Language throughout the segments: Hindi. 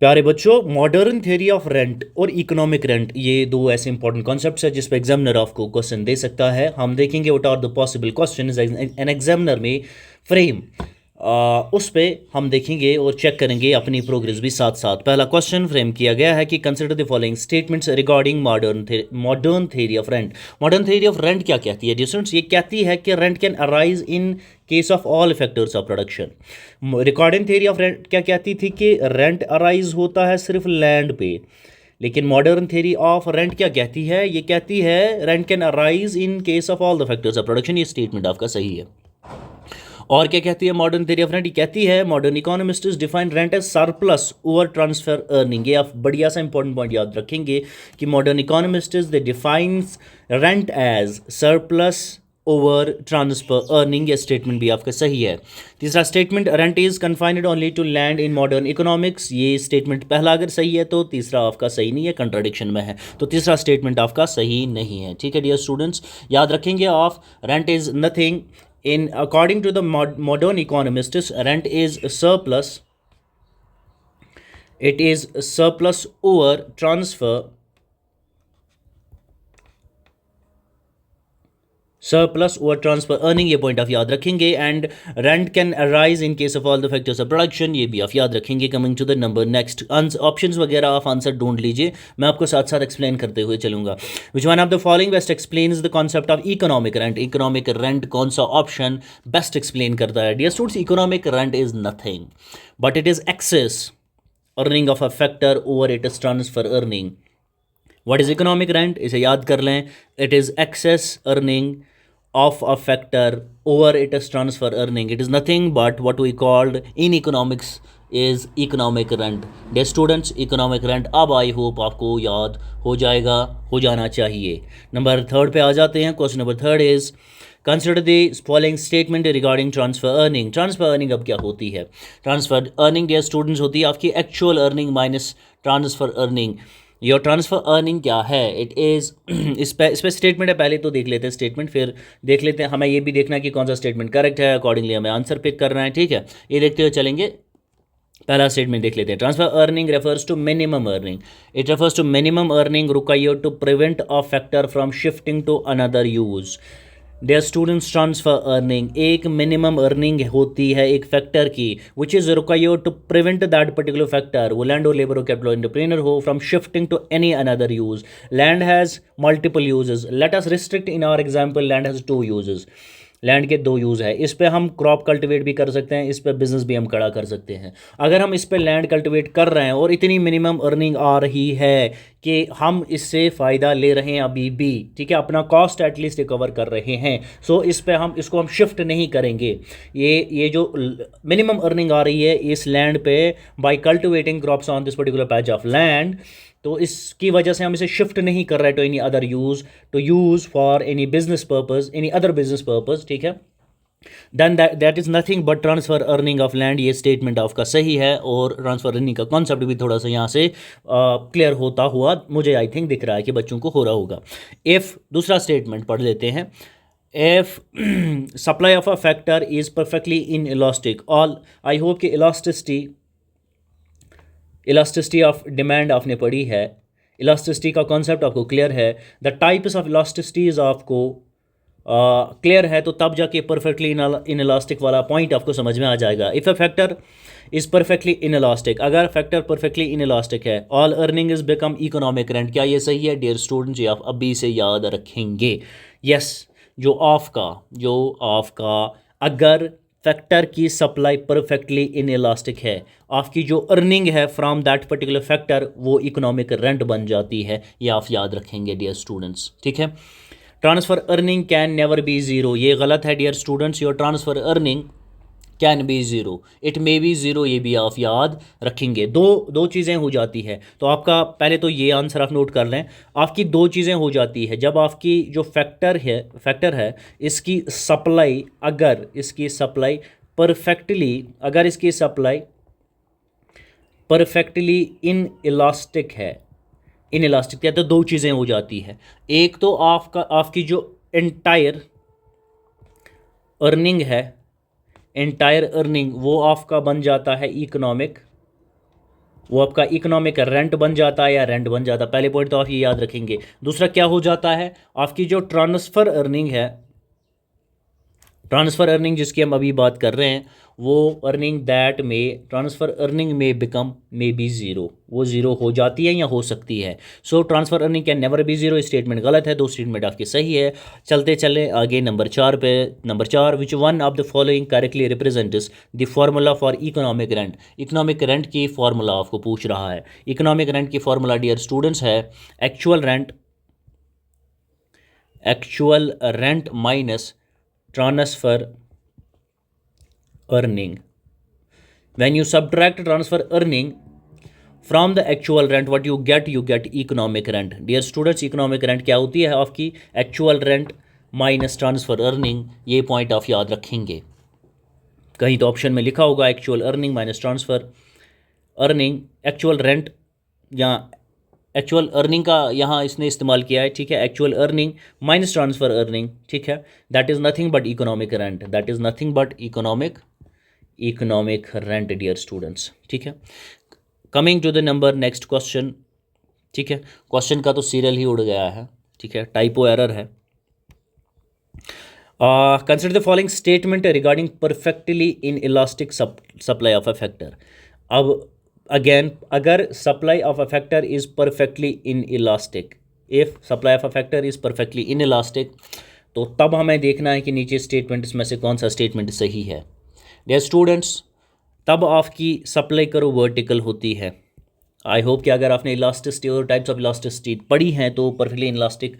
प्यारे बच्चों, मॉडर्न थ्योरी ऑफ रेंट और इकोनॉमिक रेंट ये दो ऐसे इंपॉर्टेंट कॉन्सेप्ट्स है जिस पे एग्जामिनर आपको क्वेश्चन दे सकता है। हम देखेंगे what are the possible question an examiner में फ्रेम, उस पे हम देखेंगे और चेक करेंगे अपनी प्रोग्रेस भी साथ साथ। पहला क्वेश्चन फ्रेम किया गया है कि consider the following statements regarding modern theory of rent. Modern theory of rent क्या कहती है डियर स्टूडेंट्स? ये कहती है कि rent can arise in case of all factors of production. Recording theory of rent क्या कहती थी कि रेंट अराइज होता है सिर्फ लैंड पे, लेकिन मॉडर्न थ्योरी ऑफ रेंट क्या कहती है? ये कहती है rent can arise in case of all the factors of production. ये स्टेटमेंट आपका सही है। और क्या कहती है मॉडर्न थ्योरी ऑफ रेंट? ये कहती है modern economists define rent as surplus over transfer earning. ये आप बढ़िया सा इंपॉर्टेंट पॉइंट याद रखेंगे कि modern economists they defines rent as surplus over transfer earning. ये स्टेटमेंट भी आपका सही है। तीसरा statement, rent is confined only to land in modern economics. ये स्टेटमेंट पहला अगर सही है तो तीसरा आपका सही नहीं है, कंट्राडिक्शन में है, तो तीसरा स्टेटमेंट आपका सही नहीं है। ठीक है डियर स्टूडेंट्स, याद रखेंगे आप, rent is nothing in according to the modern economists, rent is surplus, it is surplus over transfer, surplus over transfer earning। ये पॉइंट आप याद रखेंगे। And rent can arise in case of all the factors of production, ये भी आप याद रखेंगे। Coming to the number next, options वगैरह आप आंसर ढूंढ लीजिए, मैं आपको साथ साथ एक्सप्लेन करते हुए चलूंगा। Which one of the following best explains the concept of economic rent? Economic rent कौन सा ऑप्शन बेस्ट एक्सप्लेन करता है? Dear students, economic rent is nothing but it is excess earning of a factor over it is transfer earning. What is economic rent? इसे याद कर लें, it is excess earning of a factor over its transfer earning. It is nothing but what we called in economics is economic rent. Dear students, economic rent अब आई होप आपको याद हो जाएगा, हो जाना चाहिए। नंबर थर्ड पे आ जाते हैं। Question number third is consider the following statement regarding transfer earning. Transfer earning अब क्या होती है? ट्रांसफर अर्निंग डियर स्टूडेंट्स होती है आपकी actual earning minus transfer earning. Your transfer earning क्या है? इट इज़ इस पे स्टेटमेंट है, पहले तो देख लेते हैं स्टेटमेंट, फिर देख लेते हैं, हमें ये भी देखना है कि कौन सा स्टेटमेंट करेक्ट है, अकॉर्डिंगली हमें आंसर पिक करना है। ठीक है, ये देखते हुए चलेंगे। पहला स्टेटमेंट देख लेते हैं। Transfer earning refers to minimum earning. It refers to minimum earning required to prevent a factor from shifting to another use. Dear students, transfer earning एक मिनिमम अर्निंग होती है एक फैक्टर की, which is required to prevent that particular factor, वो लैंड हो, लेबर हो, कैपिटल एंटरप्रेन्योर हो, from shifting to any another use. Land has multiple uses. Let us restrict in our example, land has two uses. Land के दो यूज़ है। इस पे हम क्रॉप कल्टीवेट भी कर सकते हैं, इस पे बिजनेस भी हम खड़ा कर सकते हैं। अगर हम इस पे लैंड कल्टीवेट कर रहे हैं और इतनी मिनिमम अर्निंग आ रही है कि हम इससे फ़ायदा ले रहे हैं अभी भी, ठीक है, अपना कॉस्ट एटलीस्ट रिकवर कर रहे हैं, सो इस पे हम इसको हम शिफ्ट नहीं करेंगे। ये जो मिनिमम अर्निंग आ रही है इस लैंड पे by cultivating crops on this particular patch of land, तो इसकी वजह से हम इसे शिफ्ट नहीं कर रहे to any other use, to use for any business purpose, any other business purpose. ठीक है, then that is nothing but transfer earning of land. ये स्टेटमेंट आपका सही है और ट्रांसफ़र अर्निंग का कॉन्सेप्ट भी थोड़ा सा यहाँ से क्लियर होता हुआ मुझे आई थिंक दिख रहा है कि बच्चों को हो रहा होगा। इफ़ दूसरा स्टेटमेंट पढ़ लेते हैं। If supply of a factor is perfectly in elastic, all I hope कि इलास्टिसिटी ऑफ डिमांड आपने पढ़ी है, इलास्टिसिटी का कॉन्सेप्ट आपको क्लियर है, द टाइप्स ऑफ इलास्टिसिटीज़ आपको क्लियर है, तो तब जाके परफेक्टली इन इलास्टिक वाला पॉइंट आपको समझ में आ जाएगा। If a factor is perfectly in elastic, अगर फैक्टर परफेक्टली इन इलास्टिक है, all earning is become economic rent. क्या ये सही है डियर स्टूडेंट्स? ये आप अभी से याद रखेंगे। यस, जो ऑफ का अगर फैक्टर की सप्लाई परफेक्टली इन इलास्टिक है, आपकी जो अर्निंग है फ्रॉम दैट पर्टिकुलर फैक्टर वो इकोनॉमिक रेंट बन जाती है। ये आप याद रखेंगे डियर स्टूडेंट्स। ठीक है, transfer earning can never be zero, ये गलत है dear students. Your transfer earning can be zero, it may be zero, ये भी आप याद रखेंगे। दो चीज़ें हो जाती है, तो आपका पहले तो ये आंसर आप नोट कर लें। आपकी दो चीज़ें हो जाती है जब आपकी जो फैक्टर है इसकी सप्लाई, अगर इसकी सप्लाई परफेक्टली इन इलास्टिक है, इन इलास्टिक है, तो दो चीज़ें हो जाती है। एक तो आपकी जो एंटायर अर्निंग है, एंटायर अर्निंग वो आपका बन जाता है इकोनॉमिक वो आपका इकोनॉमिक रेंट बन जाता है या रेंट बन जाता है। पहले पॉइंट तो आप ये याद रखेंगे। दूसरा क्या हो जाता है, आपकी जो ट्रांसफ़र अर्निंग है, ट्रांसफ़र अर्निंग जिसकी हम अभी बात कर रहे हैं, वो अर्निंग दैट में transfer earning may become may be zero, वो ज़ीरो हो जाती है या हो सकती है। So transfer earning can never be zero, statement गलत है, दो स्टेटमेंट आपकी सही है। चलते चले आगे नंबर 4 पे। Number 4, which one of the following correctly represents the formula for economic rent. Economic rent की फार्मूला आपको पूछ रहा है। इकोनॉमिक रेंट की फार्मूला डियर स्टूडेंट्स है actual rent minus transfer earning. When you subtract transfer earning from the actual rent, what you get economic rent. Dear students, economic rent क्या होती है आपकी, actual rent minus transfer earning. ये पॉइंट आप याद रखेंगे। कहीं तो ऑप्शन में लिखा होगा actual earning minus transfer earning, actual rent या एक्चुअल अर्निंग का यहाँ इसने इस्तेमाल किया है, ठीक है। Actual earning minus transfer earning, ठीक है। That is nothing but economic rent, that is nothing but economic rent dear students, ठीक है। Coming to the number next question, ठीक है। क्वेश्चन का तो सीरियल ही उड़ गया है, ठीक है, टाइपो एरर है। Consider the following statement regarding perfectly in elastic supply of a factor. अब अगेन, अगर supply of a factor is perfectly in elastic, if supply of a factor is perfectly in elastic, तो तब हमें देखना है कि नीचे स्टेटमेंट्स में से कौन सा स्टेटमेंट सही है। डियर स्टूडेंट्स, तब आपकी सप्लाई करो वर्टिकल होती है। आई होप कि अगर आपने इलास्टिसिटी और टाइप्स ऑफ इलास्टिसिटी पढ़ी हैं तो परफेक्टली इलास्टिक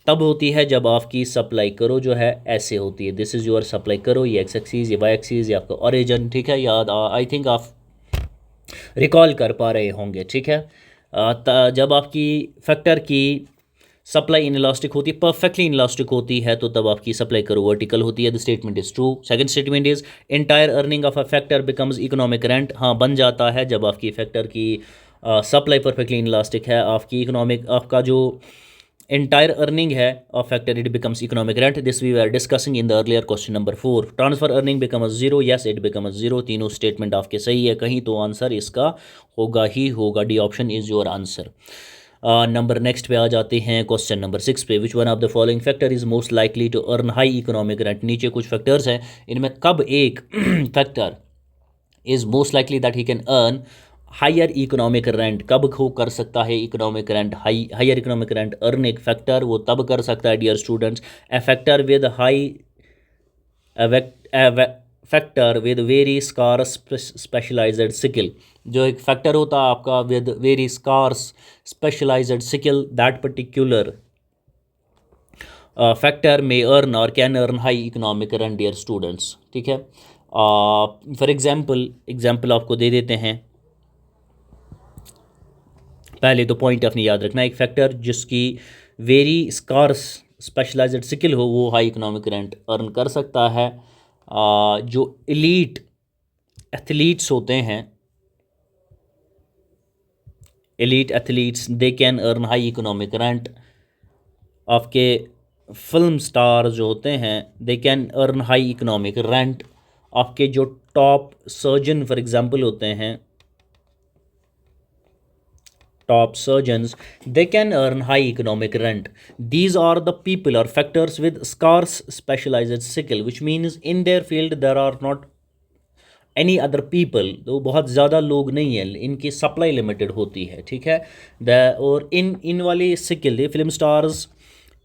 तब होती है जब आपकी सप्लाई करो जो है ऐसे होती है। दिस इज़ योर सप्लाई करो, ये एक्स एक्सीज, ये वाई एक्सीज, ये आपका ओरिजिन, ठीक है। याद आई थिंक आप रिकॉल कर पा रहे होंगे, ठीक है। जब आपकी फैक्टर की सप्लाई इन इलास्टिक होती है, परफेक्टली इन इलास्टिक होती है, तो तब आपकी सप्लाई करो वर्टिकल होती है। The statement is true. Second statement is entire earning of a factor becomes economic rent. हाँ, बन जाता है जब आपकी फैक्टर की सप्लाई परफेक्टली इन इलास्टिक है, आपकी इकोनॉमिक, आपका जो एंटायर अर्निंग है of factor, it becomes economic rent. This we are discussing in the earlier question number 4। Transfer earning becomes zero, yes it becomes zero. तीनों स्टेटमेंट आपके सही है, कहीं तो आंसर इसका होगा ही होगा। D option is your answer. Number next पे आ जाते हैं क्वेश्चन नंबर 6 पे। Which one of the following factor is most likely to earn high economic rent. नीचे कुछ फैक्टर्स हैं, इनमें कब एक factor is most likely that he can earn higher economic rent, कब हो कर सकता है economic rent, higher economic rent earn एक फैक्टर वो तब कर सकता है dear students, a factor with high factor with very scarce specialised skill. जो एक फैक्टर होता है आपका with very scarce specialised skill, that particular factor में अर्न और can earn high economic rent dear students, ठीक है। फॉर एग्जाम्पल आपको दे देते हैं। पहले तो पॉइंट आपने याद रखना है, एक फैक्टर जिसकी वेरी स्कार्स स्पेशलाइज्ड स्किल हो वो हाई इकोनॉमिक रेंट अर्न कर सकता है। जो एलीट एथलीट्स होते हैं, elite athletes, they can earn high economic rent. आपके फिल्म स्टार जो होते हैं, they can earn high economic rent. आपके जो टॉप सर्जन फॉर एग्जांपल होते हैं, top surgeons, they can earn high economic rent. These are the people or factors with scarce specialized skill, which means in their field there are not any other people, तो बहुत ज़्यादा लोग नहीं हैं, इनकी सप्लाई लिमिटेड होती है, ठीक है। और इन वाले स्किल फिल्म स्टार्स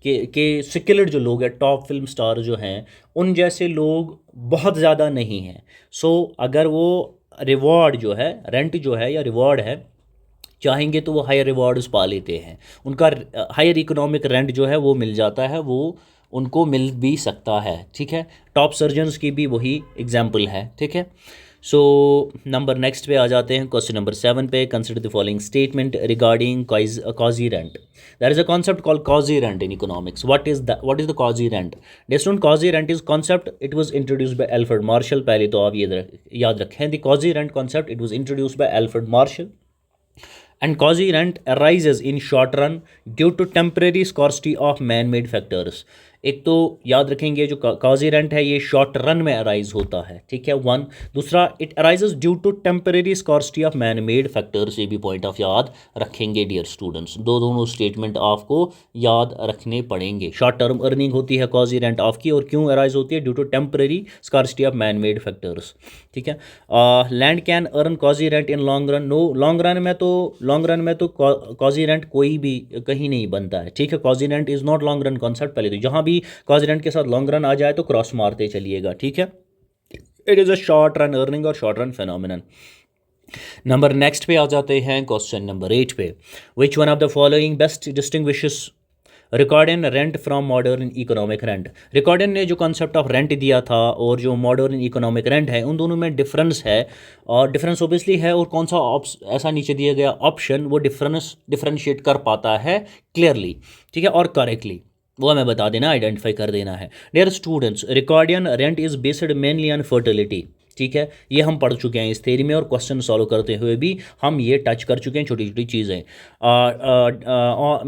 के स्किल्ड जो लोग हैं, टॉप फिल्म स्टार जो हैं, उन जैसे लोग बहुत ज़्यादा नहीं हैं। सो अगर वो रिवॉर्ड जो है, रेंट जो है या रिवॉर्ड है, चाहेंगे तो वो हायर रिवॉर्ड्स पा लेते हैं, उनका हायर इकोनॉमिक रेंट जो है वो मिल जाता है, वो उनको मिल भी सकता है, ठीक है। टॉप सर्जन्स की भी वही एग्जाम्पल है, ठीक है। सो नंबर नेक्स्ट पे आ जाते हैं, क्वेश्चन नंबर 7 पे। Consider the following statement regarding quasi rent. There is a concept called quasi rent in economics. What is the quasi rent? This one quasi rent is concept, it was introduced by Alfred Marshall. पहले तो आप ये याद रखें, the quasi rent concept, it was introduced by Alfred Marshall and quasi rent arises in short run due to temporary scarcity of man-made factors. एक तो याद रखेंगे जो कॉजी रेंट है ये शॉर्ट रन में अराइज होता है, ठीक है, वन। दूसरा, it arises due to temporary scarcity of man made factors, ये भी पॉइंट ऑफ याद रखेंगे डियर स्टूडेंट्स। दोनों स्टेटमेंट आपको याद रखने पड़ेंगे। शॉर्ट टर्म अर्निंग होती है कॉजी रेंट ऑफ की, और क्यों अराइज होती है? Due to temporary scarcity of man made factors, ठीक है। Land can earn quasi rent in long run, no, long run में तो कॉजी रेंट कोई भी कहीं नहीं बनता है, ठीक है। Quasi rent is not long run concept, पहले तो जहाँ भी कॉजी रेंट के साथ लॉन्ग रन आ जाए तो क्रॉस मारते चलिएगा, ठीक है। It is a short run earning और short run phenomenon. Number next पे आ जाते हैं क्वेश्चन नंबर 8 पे। Which one of the following best distinguishes Ricardian rent from modern economic rent. Ricardian ने जो कॉन्सेप्ट ऑफ रेंट दिया था और जो मॉडर्न इकोनॉमिक रेंट है, उन दोनों में डिफरेंस है, और डिफरेंस ओबियसली है, और कौन सा ऐसा नीचे दिया गया ऑप्शन वो डिफरेंशिएट कर पाता है क्लियरली, ठीक है, और करेक्टली, वो हमें बता देना, आइडेंटिफाई कर देना है। Dear students, Ricardian rent is based mainly on fertility, ठीक है, ये हम पढ़ चुके हैं इस थ्योरी में, और क्वेश्चन सॉल्व करते हुए भी हम ये टच कर चुके हैं, छोटी छोटी चीज़ें।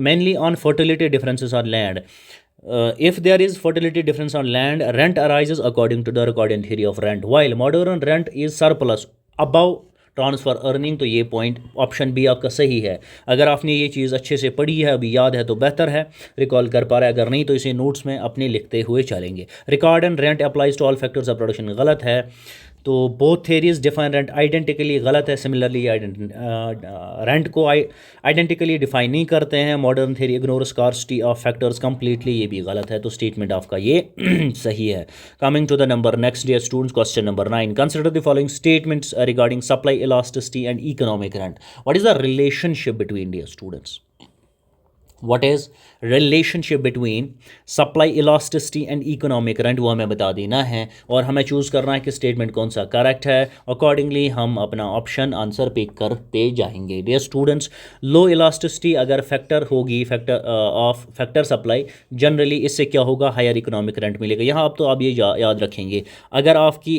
Mainly on fertility differences on land, if there is fertility difference on land, rent arises according to the Ricardian theory of rent, while modern rent is surplus above transfer earning. तो ये पॉइंट ऑप्शन बी आपका सही है। अगर आपने ये चीज़ अच्छे से पढ़ी है, अभी याद है तो बेहतर है, रिकॉल कर पा रहा है, अगर नहीं तो इसे नोट्स में अपने लिखते हुए चलेंगे। Record and rent applies to all factors of production, गलत है। तो both theories define rent identically, गलत है। सिमिलरली रेंट को आइडेंटिकली डिफाइन नहीं करते हैं। Modern theory ignore scarcity of factors completely, ये भी गलत है। तो स्टेटमेंट आपका ये सही है। Coming to the number next dear students, question number 9। Consider the following statements regarding supply elasticity and economic rent. What is the relationship between dear students? What is relationship between supply elasticity and economic rent, वो हमें बता देना है, और हमें चूज़ करना है कि स्टेटमेंट कौन सा करेक्ट है। अकॉर्डिंगली हम अपना ऑप्शन आंसर पिक करते जाएंगे। डियर स्टूडेंट्स, लो इलास्टिसिटी अगर फैक्टर होगी, फैक्टर सप्लाई, जनरली इससे क्या होगा? हायर इकोनॉमिक रेंट मिलेगा। यहाँ अब तो आप ये याद रखेंगे, अगर आपकी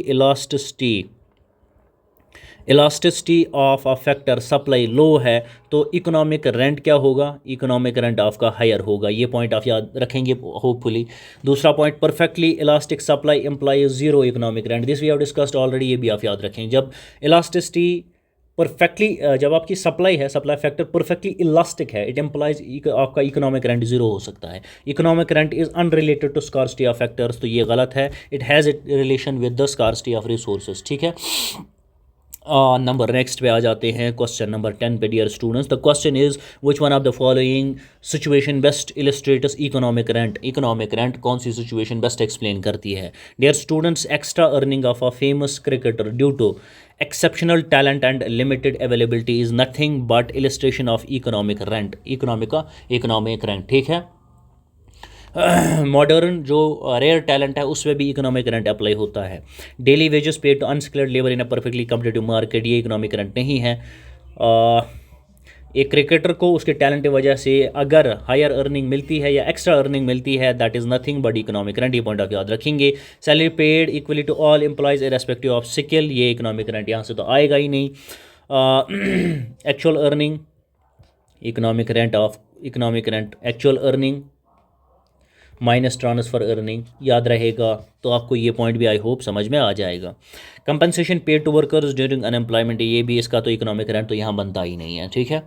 elasticity of a factor supply low है तो इकोनॉमिक रेंट क्या होगा? इकोनॉमिक रेंट आपका हायर होगा। ये पॉइंट आप याद रखेंगे होपफुली। दूसरा point, perfectly elastic supply implies zero economic rent, this we have discussed already, ये भी आप याद रखें। जब इलास्टिसिटी परफेक्टली, जब आपकी सप्लाई फैक्टर परफेक्टली इलास्टिक है, इट एम्प्लाइज आपका इकोनॉमिक रेंट जीरो हो सकता है। Economic rent is unrelated to scarcity of factors, तो ये गलत है। It has it relation with the scarcity of resources, ठीक है। नंबर नेक्स्ट पे आ जाते हैं क्वेश्चन नंबर 10 पे dear students. The question is which one of the following situation best illustrates economic rent. Economic rent कौन सी सिचुएशन बेस्ट एक्सप्लेन करती है? Dear students, extra earning of a famous cricketer due to exceptional talent and limited availability is nothing but illustration of economic rent, economic rent, ठीक है। मॉडर्न जो रेयर टैलेंट है उसमें भी इकोनॉमिक रेंट अप्लाई होता है। Daily wages paid to unskilled labour in a perfectly competitive market, ये इकोनॉमिक रेंट नहीं है। एक क्रिकेटर को उसके टैलेंट की वजह से अगर हायर अर्निंग मिलती है या एक्स्ट्रा अर्निंग मिलती है, that is nothing but economic rent, ये पॉइंट आप याद रखेंगे। Salary paid equally to all employees irrespective of skill, ये इकोनॉमिक रेंट यहाँ से तो आएगा ही नहीं। Actual earning, economic rent actual earning minus transfer earning, याद रहेगा तो आपको ये पॉइंट भी आई होप समझ में आ जाएगा। Compensation paid to workers during unemployment, ये भी इसका तो इकोनॉमिक रेंट तो यहाँ बनता ही नहीं है, ठीक है।